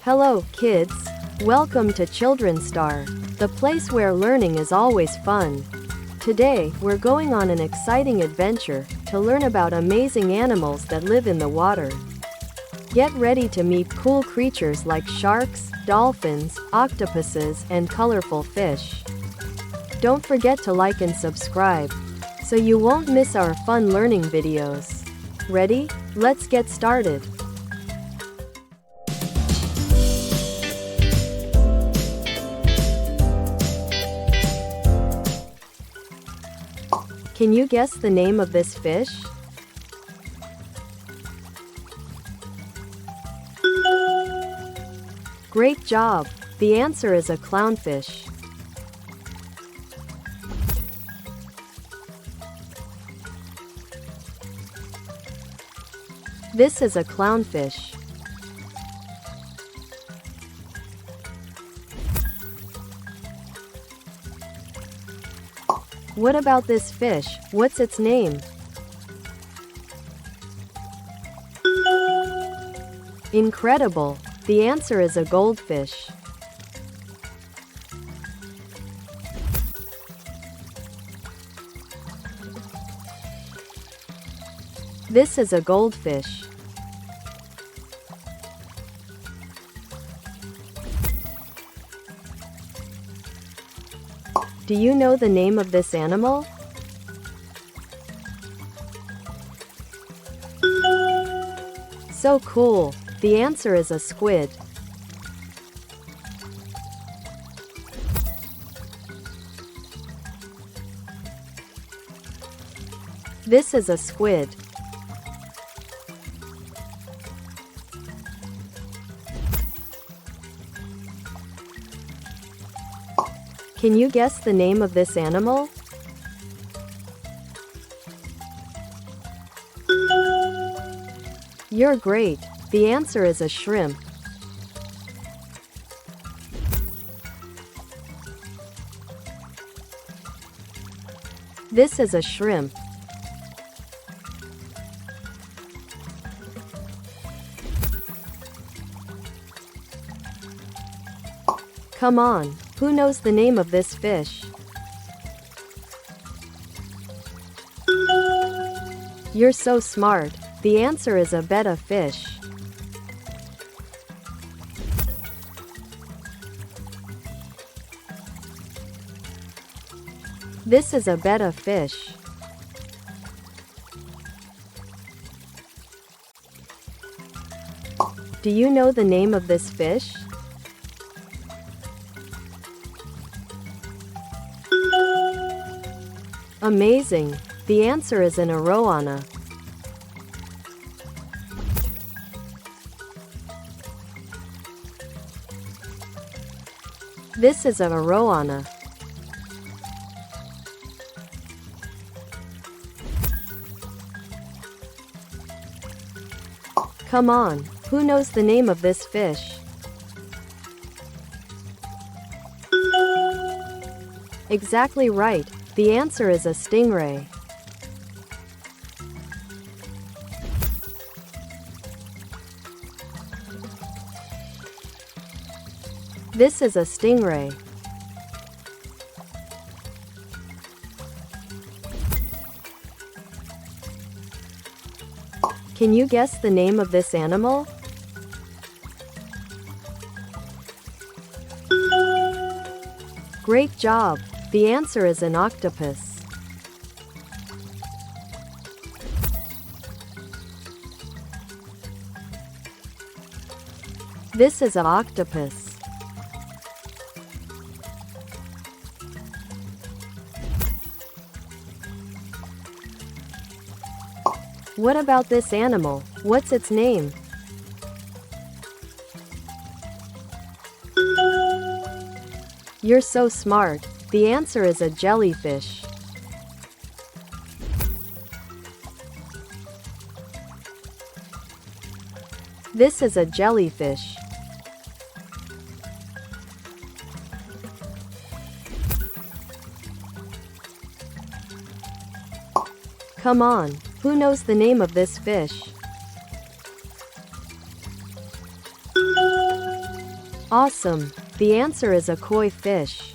Hello, kids. Welcome to Children's Star, the place where learning is always fun. Today, we're going on an exciting adventure to learn about amazing animals that live in the water. Get ready to meet cool creatures like sharks, dolphins, octopuses, and colorful fish. Don't forget to like and subscribe, so you won't miss our fun learning videos. Ready? Let's get started. Can you guess the name of this fish? Great job! The answer is a clownfish. This is a clownfish. What about this fish? What's its name? Incredible! The answer is a goldfish. This is a goldfish. Do you know the name of this animal? So cool! The answer is a squid. This is a squid. Can you guess the name of this animal? You're great! The answer is a shrimp. This is a shrimp. Come on, who knows the name of this fish? You're so smart. The answer is a betta fish. This is a betta fish. Do you know the name of this fish? Amazing! The answer is an arowana. This is a arowana. Come on, who knows the name of this fish? Exactly right. The answer is a stingray. This is a stingray. Can you guess the name of this animal? Great job! The answer is an octopus. This is an octopus. What about this animal? What's its name? You're so smart. The answer is a jellyfish. This is a jellyfish. Come on, who knows the name of this fish? Awesome! The answer is a koi fish.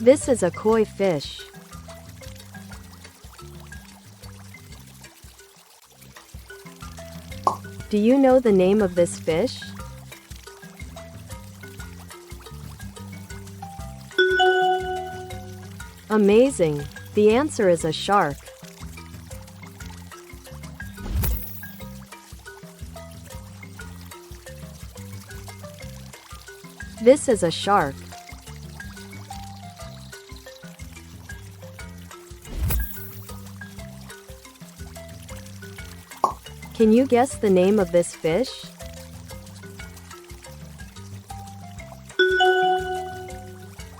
This is a koi fish. Do you know the name of this fish? Amazing! The answer is a shark. This is a shark. Can you guess the name of this fish?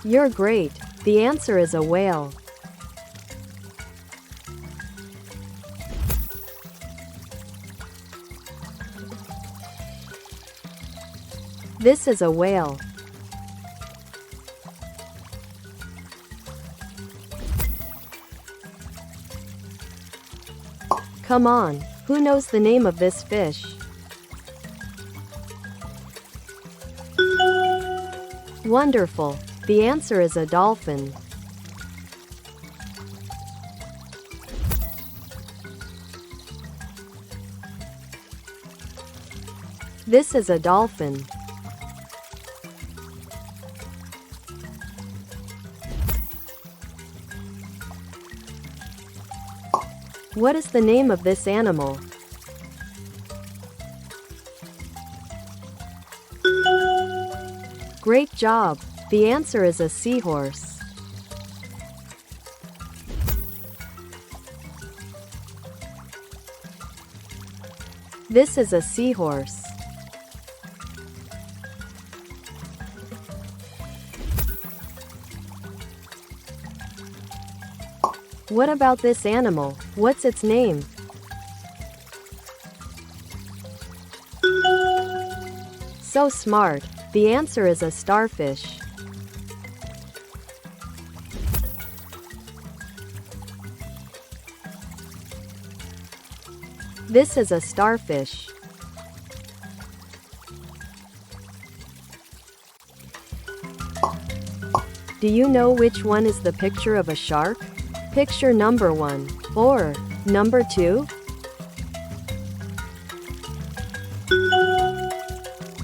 You're great! The answer is a whale. This is a whale. Come on, who knows the name of this fish? Wonderful! The answer is a dolphin. This is a dolphin. What is the name of this animal? Great job! The answer is a seahorse. This is a seahorse. What about this animal? What's its name? So smart! The answer is a starfish. This is a starfish. Do you know which one is the picture of a shark? Picture number 1 or number 2?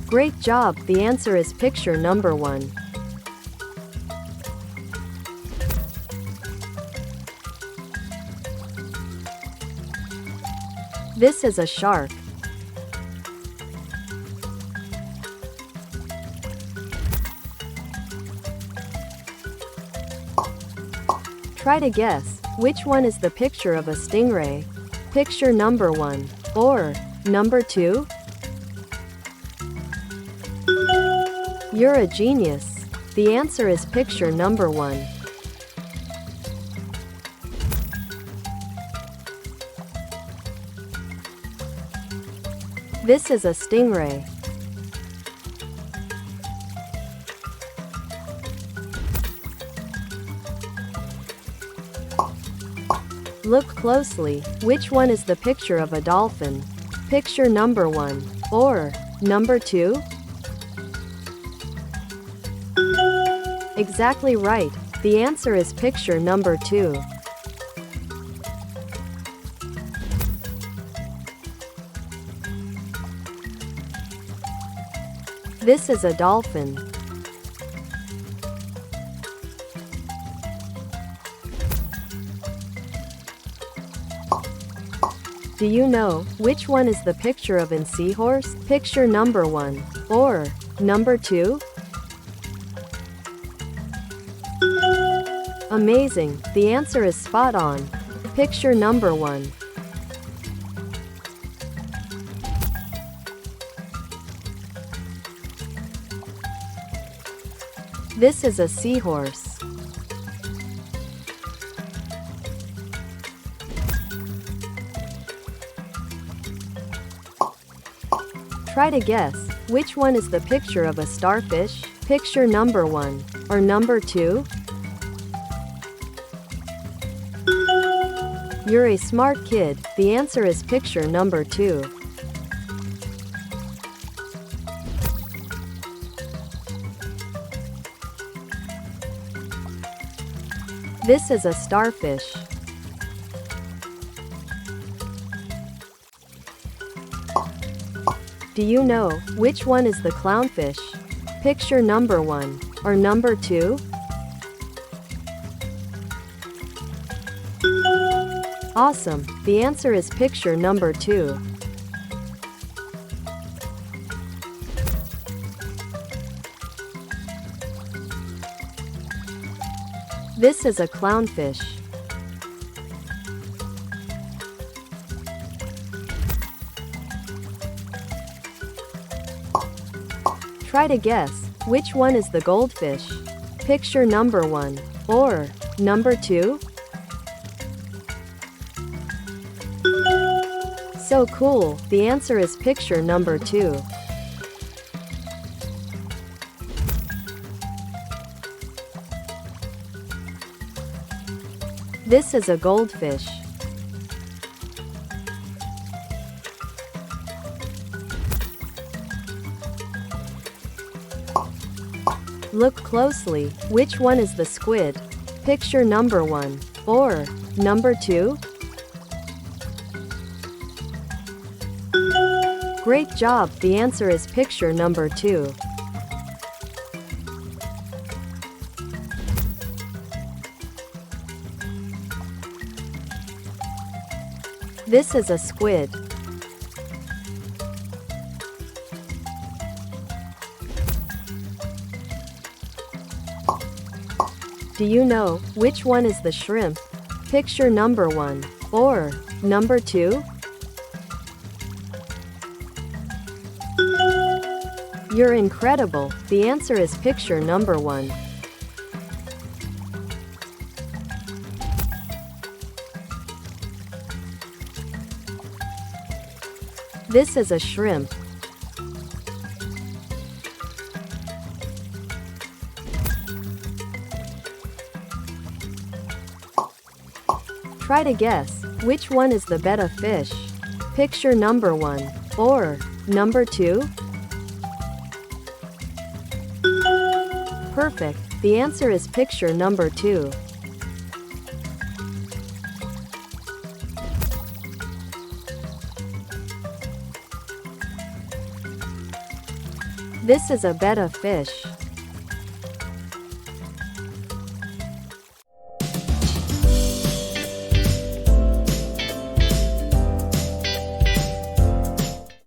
Great job! The answer is picture number 1. This is a shark. Try to guess, which one is the picture of a stingray? Picture number 1 or number 2? You're a genius. The answer is picture number 1. This is a stingray. Look closely, which one is the picture of a dolphin? Picture number 1 or number 2? Exactly right. The answer is picture number 2. This is a dolphin. Do you know which one is the picture of a seahorse? Picture number 1 or number 2? Amazing! The answer is spot on. Picture number 1. This is a seahorse. Try to guess, which one is the picture of a starfish? Picture number 1 or number 2? You're a smart kid. The answer is picture number 2. This is a starfish. Do you know which one is the clownfish? Picture number 1 or number 2? Awesome. The answer is picture number 2. This is a clownfish. Try to guess which one is the goldfish. Picture number 1 or number 2? So cool. The answer is picture number 2. This is a goldfish. Look closely. Which one is the squid? Picture number 1 or number 2? Great job. The answer is picture number 2. This is a squid. Do you know which one is the shrimp? Picture number 1 or number 2? You're incredible. The answer is picture number 1. This is a shrimp. Try to guess which one is the betta fish. Picture number 1 or number 2? Perfect. The answer is picture number 2. This is a betta fish.